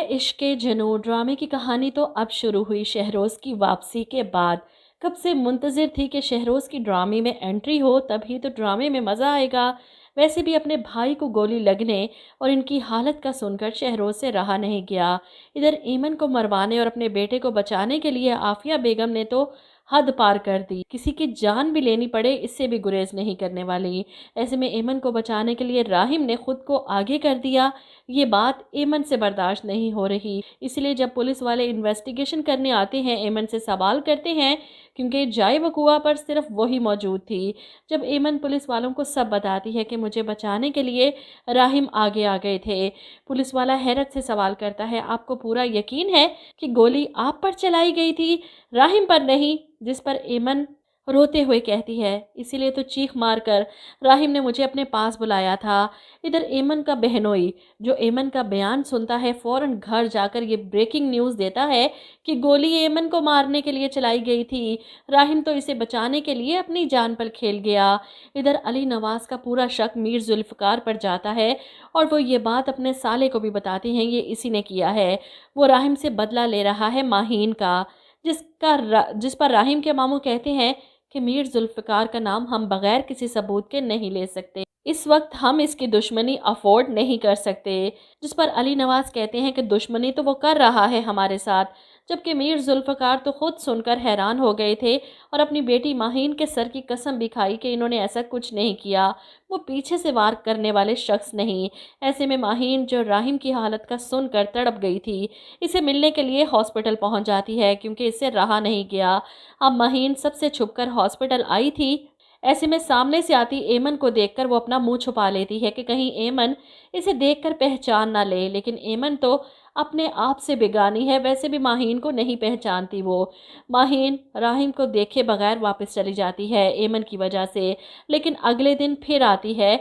है इश्क के जनू ड्रामे की कहानी तो अब शुरू हुई शहरोज़ की वापसी के बाद। कब से मुंतज़िर थी कि शहरोज़ की ड्रामे में एंट्री हो, तभी तो ड्रामे में मज़ा आएगा। वैसे भी अपने भाई को गोली लगने और इनकी हालत का सुनकर शहरोज़ से रहा नहीं गया। इधर ऐमन को मरवाने और अपने बेटे को बचाने के लिए आफिया बेगम ने तो हद पार कर दी। किसी की जान भी लेनी पड़े, इससे भी गुरेज नहीं करने वाली। ऐसे में ऐमन को बचाने के लिए राहिम ने खुद को आगे कर दिया। ये बात ऐमन से बर्दाश्त नहीं हो रही, इसलिए जब पुलिस वाले इन्वेस्टिगेशन करने आते हैं, ऐमन से सवाल करते हैं, क्योंकि जाए वकुआ पर सिर्फ वही मौजूद थी। जब ऐमन पुलिस वालों को सब बताती है कि मुझे बचाने के लिए राहिम आगे आ गए थे, पुलिस वाला हैरत से सवाल करता है, आपको पूरा यकीन है कि गोली आप पर चलाई गई थी, राहिम पर नहीं? जिस पर ऐमन रोते हुए कहती है, इसीलिए तो चीख मारकर राहिम ने मुझे अपने पास बुलाया था। इधर ऐमन का बहनोई, जो ऐमन का बयान सुनता है, फौरन घर जाकर ये ब्रेकिंग न्यूज़ देता है कि गोली ऐमन को मारने के लिए चलाई गई थी, राहिम तो इसे बचाने के लिए अपनी जान पर खेल गया। इधर अली नवाज का पूरा शक मीर जुल्फ़िकार पर जाता है और वो ये बात अपने साले को भी बताते हैं, ये इसी ने किया है। वो राहिम से बदला ले रहा है माहीन का, जिस पर राहिम के मामू कहते हैं कि मीर जुल्फ़िकार का नाम हम बगैर किसी सबूत के नहीं ले सकते, इस वक्त हम इसकी दुश्मनी अफोर्ड नहीं कर सकते। जिस पर अली नवाज कहते हैं कि दुश्मनी तो वो कर रहा है हमारे साथ, जबकि मीर जुल्फ़िकार तो खुद सुनकर हैरान हो गए थे और अपनी बेटी माहीन के सर की कसम भी खाई कि इन्होंने ऐसा कुछ नहीं किया, वो पीछे से वार करने वाले शख्स नहीं। ऐसे में माहीन, जो राहिम की हालत का सुनकर तड़प गई थी, इसे मिलने के लिए हॉस्पिटल पहुंच जाती है, क्योंकि इससे रहा नहीं गया। अब माहीन सबसे छुपकर हॉस्पिटल आई थी। ऐसे में सामने से आती ऐमन को देखकर वो अपना मुंह छुपा लेती है कि कहीं ऐमन इसे देखकर पहचान ना ले, लेकिन ऐमन तो अपने आप से बेगानी है, वैसे भी माहीन को नहीं पहचानती वो। माहीन राहिम को देखे बगैर वापस चली जाती है ऐमन की वजह से, लेकिन अगले दिन फिर आती है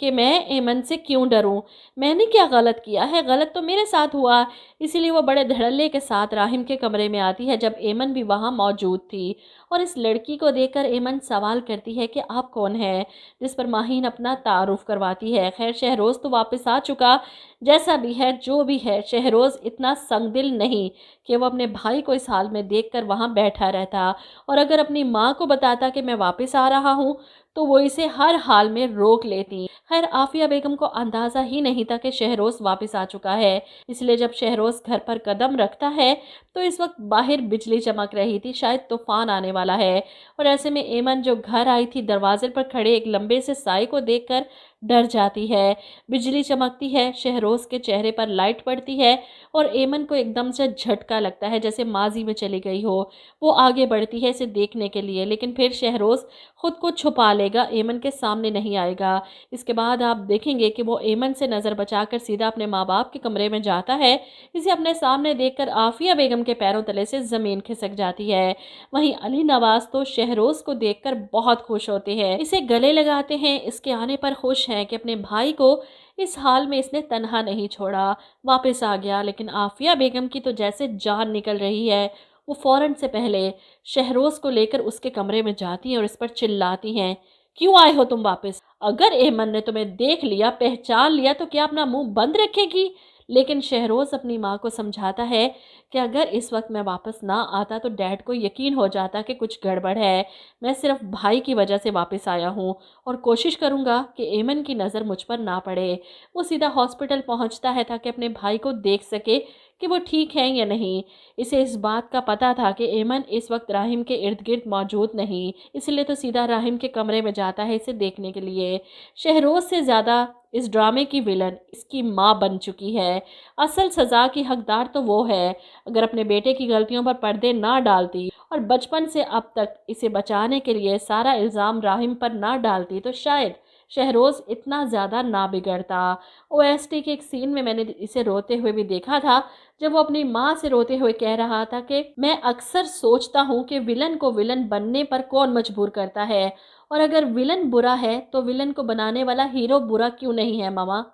कि मैं ऐमन से क्यों डरूं, मैंने क्या गलत किया है, गलत तो मेरे साथ हुआ। इसीलिए वो बड़े धड़ल्ले के साथ राहिम के कमरे में आती है, जब ऐमन भी वहां मौजूद थी, और इस लड़की को देखकर ऐमन सवाल करती है कि आप कौन है, जिस पर माहीन अपना तारुफ करवाती है। खैर, शहरोज़ तो वापस आ चुका, जैसा भी है जो भी है, शहरोज़ इतना संगदिल नहीं कि वो अपने भाई को इस हाल में देखकर वहां बैठा रहता, और अगर अपनी माँ को बताता कि मैं वापस आ रहा हूँ तो वो इसे हर हाल में रोक लेती। खैर, आफिया बेगम को अंदाज़ा ही नहीं था कि शहरोज़ वापस आ चुका है, इसलिए जब शहरोज़ घर पर कदम रखता है तो इस वक्त बाहर बिजली चमक रही थी, शायद तूफान आने वाला है। और ऐसे में ऐमन, जो घर आई थी, दरवाजे पर खड़े एक लंबे से साए को देखकर डर जाती है। बिजली चमकती है, शहरोज़ के चेहरे पर लाइट पड़ती है और ऐमन को एकदम से झटका लगता है, जैसे माजी में चली गई हो। वो आगे बढ़ती है इसे देखने के लिए, लेकिन फिर शहरोज़ खुद को छुपा लेगा, ऐमन के सामने नहीं आएगा। इसके बाद आप देखेंगे कि वो ऐमन से नज़र बचाकर सीधा अपने माँ बाप के कमरे में जाता है। इसे अपने सामने देखकर आफिया बेगम के पैरों तले से ज़मीन खिसक जाती है। वहीं अली नवाज तो शहरोज़ को देखकर बहुत खुश होते हैं, इसे गले लगाते हैं, इसके आने पर खुश हैं कि अपने भाई को इस हाल में इसने तन्हा नहीं छोड़ा, वापस आ गया। लेकिन आफिया बेगम की तो जैसे जान निकल रही है, वो फौरन से पहले शहरोज़ को लेकर उसके कमरे में जाती हैं और इस पर चिल्लाती हैं, क्यों आए हो तुम वापस? अगर ऐमन ने तुम्हें देख लिया, पहचान लिया, तो क्या अपना मुंह बंद रखेगी? लेकिन शहरोज़ अपनी माँ को समझाता है कि अगर इस वक्त मैं वापस ना आता तो डैड को यकीन हो जाता कि कुछ गड़बड़ है। मैं सिर्फ भाई की वजह से वापस आया हूँ और कोशिश करूँगा कि ऐमन की नज़र मुझ पर ना पड़े। वो सीधा हॉस्पिटल पहुँचता है ताकि अपने भाई को देख सके कि वो ठीक है या नहीं। इसे इस बात का पता था कि ऐमन इस वक्त राहिम के इर्द गिर्द मौजूद नहीं, इसलिए तो सीधा राहिम के कमरे में जाता है इसे देखने के लिए। शहरोज़ से ज़्यादा इस ड्रामे की विलन इसकी माँ बन चुकी है। असल सज़ा की हकदार तो वो है। अगर अपने बेटे की गलतियों पर पर्दे ना डालती और बचपन से अब तक इसे बचाने के लिए सारा इल्ज़ाम राहिम पर ना डालती, तो शायद शहरोज़ इतना ज़्यादा ना बिगड़ता। ओएसटी के एक सीन में मैंने इसे रोते हुए भी देखा था, जब वो अपनी माँ से रोते हुए कह रहा था कि मैं अक्सर सोचता हूँ कि विलन को विलन बनने पर कौन मजबूर करता है, और अगर विलन बुरा है तो विलन को बनाने वाला हीरो बुरा क्यों नहीं है मामा।